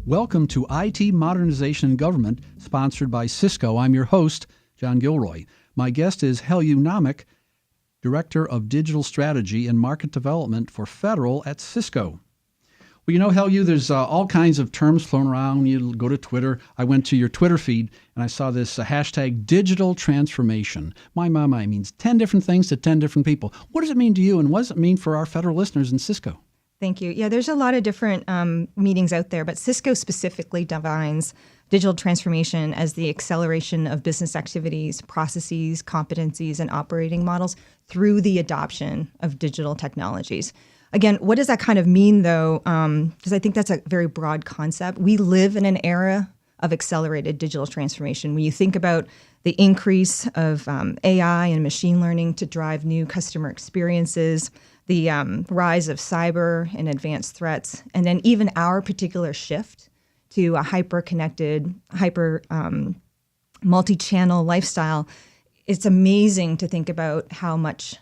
Welcome to IT Modernization in Government, sponsored by Cisco. I'm your host, John Gilroy. My guest is Helyu Namik, Director of Digital Strategy and Market Development for Federal at Cisco. Well, you know, Helyu, there's all kinds of terms flown around. You go to Twitter. I went to your Twitter feed, and I saw this hashtag digital transformation. My means 10 different things to 10 different people. What does it mean to you, and what does it mean for our federal listeners in Cisco? Thank you. Yeah, there's a lot of different meanings out there, but Cisco specifically defines digital transformation as the acceleration of business activities, processes, competencies, and operating models through the adoption of digital technologies. Again, what does that kind of mean, though? Because I think that's a very broad concept. We live in an era of accelerated digital transformation. When you think about the increase of AI and machine learning to drive new customer experiences, the rise of cyber and advanced threats, and then even our particular shift to a hyper-connected, multi-channel lifestyle, it's amazing to think about how much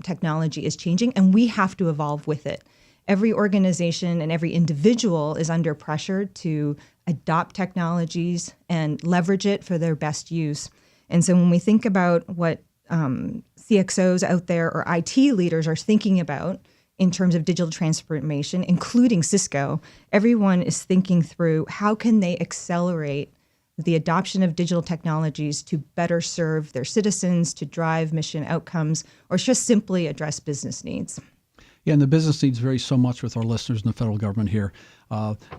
technology is changing, and we have to evolve with it. Every organization and every individual is under pressure to adopt technologies and leverage it for their best use. And so when we think about what CXOs out there or IT leaders are thinking about in terms of digital transformation, including Cisco, everyone is thinking through how can they accelerate the adoption of digital technologies to better serve their citizens, to drive mission outcomes, or just simply address business needs. Yeah, and the business needs vary so much with our listeners in the federal government here.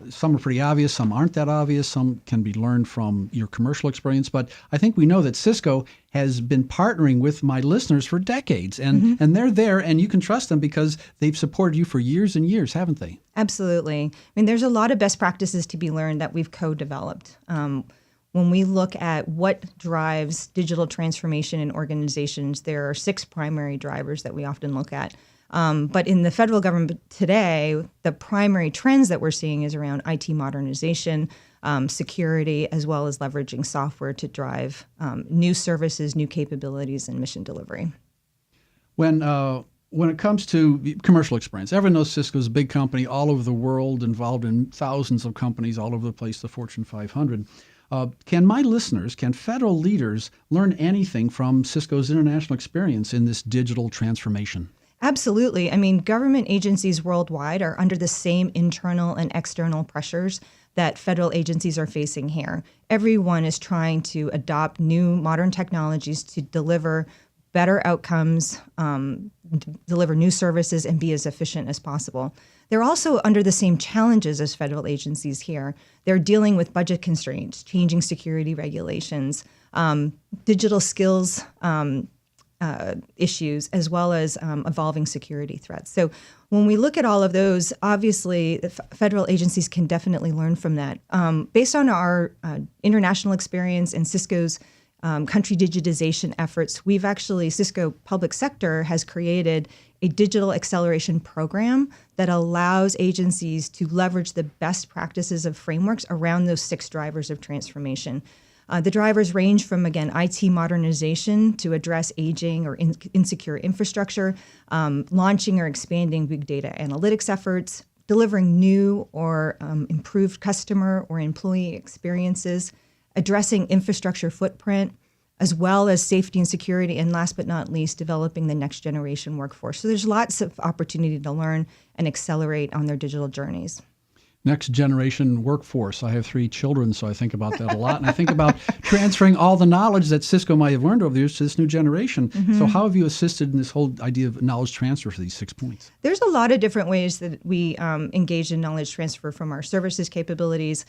Some are pretty obvious, some aren't that obvious, some can be learned from your commercial experience, but I think we know that Cisco has been partnering with my listeners for decades, and they're there, and you can trust them because they've supported you for years and years, haven't they? Absolutely. I mean, there's a lot of best practices to be learned that we've co-developed. When we look at what drives digital transformation in organizations, there are 6 primary drivers that we often look at. But in the federal government today, the primary trends that we're seeing is around IT modernization, security, as well as leveraging software to drive new services, new capabilities, and mission delivery. When it comes to commercial experience, everyone knows Cisco is a big company all over the world, involved in thousands of companies all over the place, the Fortune 500. Can my listeners, can federal leaders learn anything from Cisco's international experience in this digital transformation? Absolutely. I mean, government agencies worldwide are under the same internal and external pressures that federal agencies are facing here. Everyone is trying to adopt new modern technologies to deliver better outcomes, deliver new services, and be as efficient as possible. They're also under the same challenges as federal agencies here. They're dealing with budget constraints, changing security regulations, digital skills issues, as well as evolving security threats. So when we look at all of those, obviously, the federal agencies can definitely learn from that. Based on our international experience and Cisco's country digitization efforts, Cisco Public Sector has created a digital acceleration program that allows agencies to leverage the best practices of frameworks around those 6 drivers of transformation. The drivers range from, again, IT modernization to address aging or insecure infrastructure, launching or expanding big data analytics efforts, delivering new or improved customer or employee experiences, addressing infrastructure footprint, as well as safety and security, and last but not least, developing the next generation workforce. So there's lots of opportunity to learn and accelerate on their digital journeys. Next generation workforce. I have 3 children, so I think about that a lot. And I think about transferring all the knowledge that Cisco might have learned over the years to this new generation. So how have you assisted in this whole idea of knowledge transfer for these 6 points? There's a lot of different ways that we engage in knowledge transfer from our services capabilities,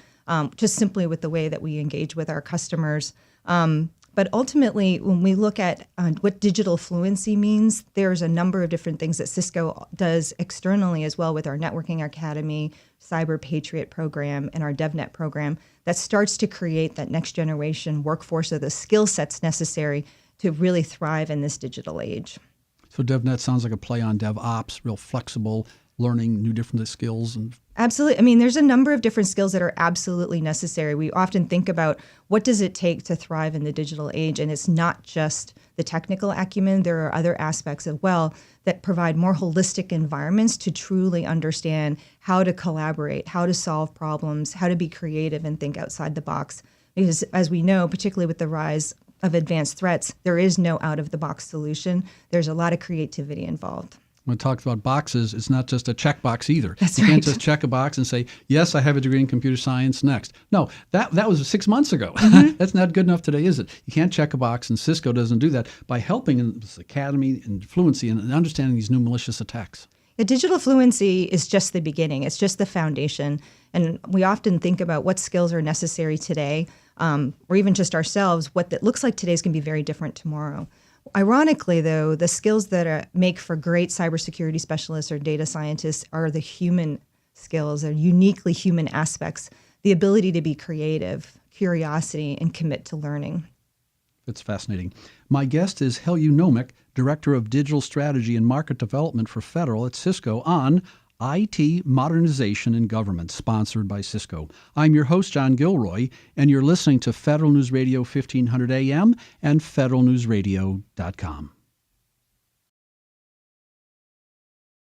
just simply with the way that we engage with our customers. But ultimately, when we look at what digital fluency means, there's a number of different things that Cisco does externally as well with our Networking Academy, Cyber Patriot program, and our DevNet program that starts to create that next generation workforce of the skill sets necessary to really thrive in this digital age. So DevNet sounds like a play on DevOps, real flexible, learning new different skills and Absolutely. I mean, there's a number of different skills that are absolutely necessary. We often think about what does it take to thrive in the digital age, and it's not just the technical acumen. There are other aspects as well that provide more holistic environments to truly understand how to collaborate, how to solve problems, how to be creative and think outside the box. Because as we know, particularly with the rise of advanced threats, there is no out-of-the-box solution. There's a lot of creativity involved. When it talks about boxes, it's not just a checkbox either. That's you can't right. just check a box and say, yes, I have a degree in computer science, next. No, that was 6 months ago. That's not good enough today, is it? You can't check a box, and Cisco doesn't do that by helping in this academy and Fluency and understanding these new malicious attacks. The digital fluency is just the beginning. It's just the foundation. And we often think about what skills are necessary today, or even just ourselves. What that looks like today is going to be very different tomorrow. Ironically, though, the skills that make for great cybersecurity specialists or data scientists are the human skills, or uniquely human aspects, the ability to be creative, curiosity, and commit to learning. It's fascinating. My guest is Helyu Nomick, Director of Digital Strategy and Market Development for Federal at Cisco on IT Modernization in Government, sponsored by Cisco. I'm your host, John Gilroy, and you're listening to Federal News Radio 1500 AM and federalnewsradio.com.